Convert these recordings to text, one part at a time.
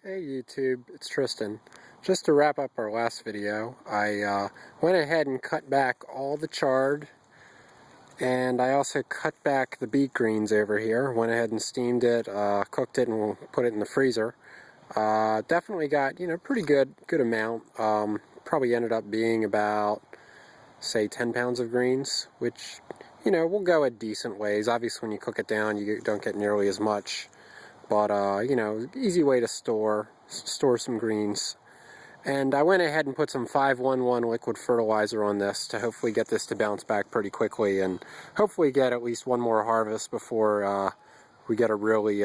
Hey YouTube, it's Tristan. Just to wrap up our last video, I went ahead and cut back all the chard, and I also cut back the beet greens over here. Went ahead and steamed it, cooked it, and we'll put it in the freezer. Definitely got, pretty good amount. Probably ended up being about, say, 10 pounds of greens, which, will go a decent ways. Obviously, when you cook it down, you don't get nearly as much. But, easy way to store some greens. And I went ahead and put some 5-1-1 liquid fertilizer on this to hopefully get this to bounce back pretty quickly and hopefully get at least one more harvest before we get a really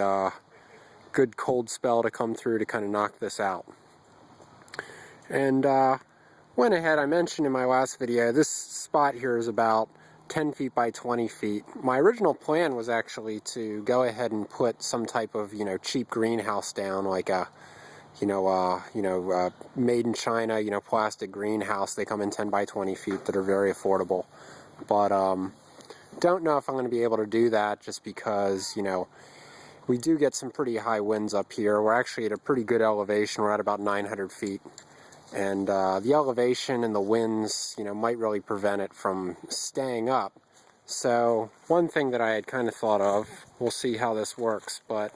good cold spell to come through to kind of knock this out. And went ahead, I mentioned in my last video, this spot here is about 10 feet by 20 feet. My original plan was actually to go ahead and put some type of, cheap greenhouse down, like a, made in China, plastic greenhouse. They come in 10 by 20 feet that are very affordable. But don't know if I'm going to be able to do that just because, we do get some pretty high winds up here. We're actually at a pretty good elevation. We're at about 900 feet. And the elevation and the winds, might really prevent it from staying up. So one thing that I had kind of thought of, we'll see how this works, but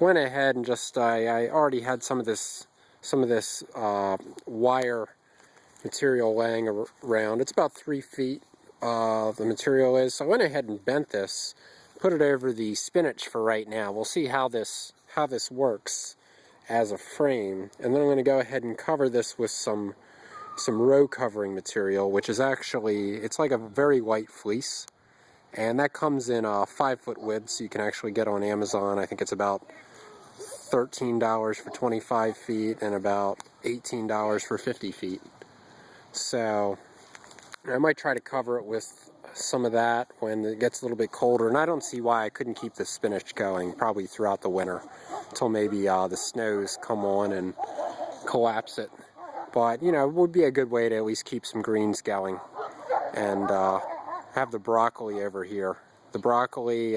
went ahead and just, I already had some of this wire material laying around. It's about 3 feet, the material is. So I went ahead and bent this, put it over the spinach for right now. We'll see how this works as a frame, and then I'm going to go ahead and cover this with some row covering material, which is actually, it's like a very light fleece, and that comes in a 5-foot width, so you can actually get on Amazon. I think it's about $13 for 25 feet and about $18 for 50 feet. So I might try to cover it with some of that when it gets a little bit colder, and I don't see why I couldn't keep the spinach going probably throughout the winter until maybe the snows come on and collapse it. But it would be a good way to at least keep some greens going. And have the broccoli over here. The broccoli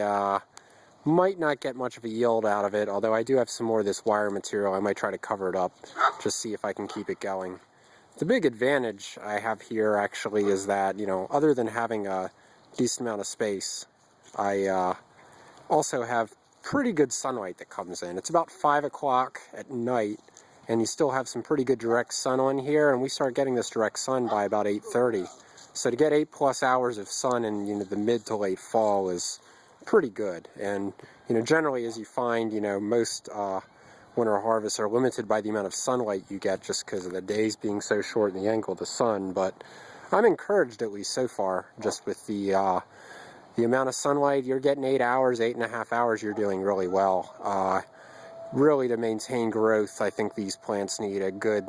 might not get much of a yield out of it, although I do have some more of this wire material. I might try to cover it up, just see if I can keep it going. The big advantage I have here actually is that, other than having a decent amount of space, I also have pretty good sunlight that comes in. It's about 5 o'clock at night, and you still have some pretty good direct sun on here, and we start getting this direct sun by about 8:30. So to get 8+ hours of sun in, the mid to late fall is pretty good. And, generally, as you find, most winter harvests are limited by the amount of sunlight you get just because of the days being so short and the angle of the sun. But I'm encouraged, at least so far, just with the amount of sunlight. You're getting 8 hours, 8.5 hours, you're doing really well. Really, to maintain growth, I think these plants need a good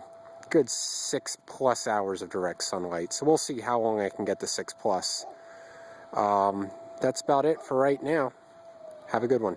6+ hours of direct sunlight. So we'll see how long I can get the 6+. That's about it for right now. Have a good one.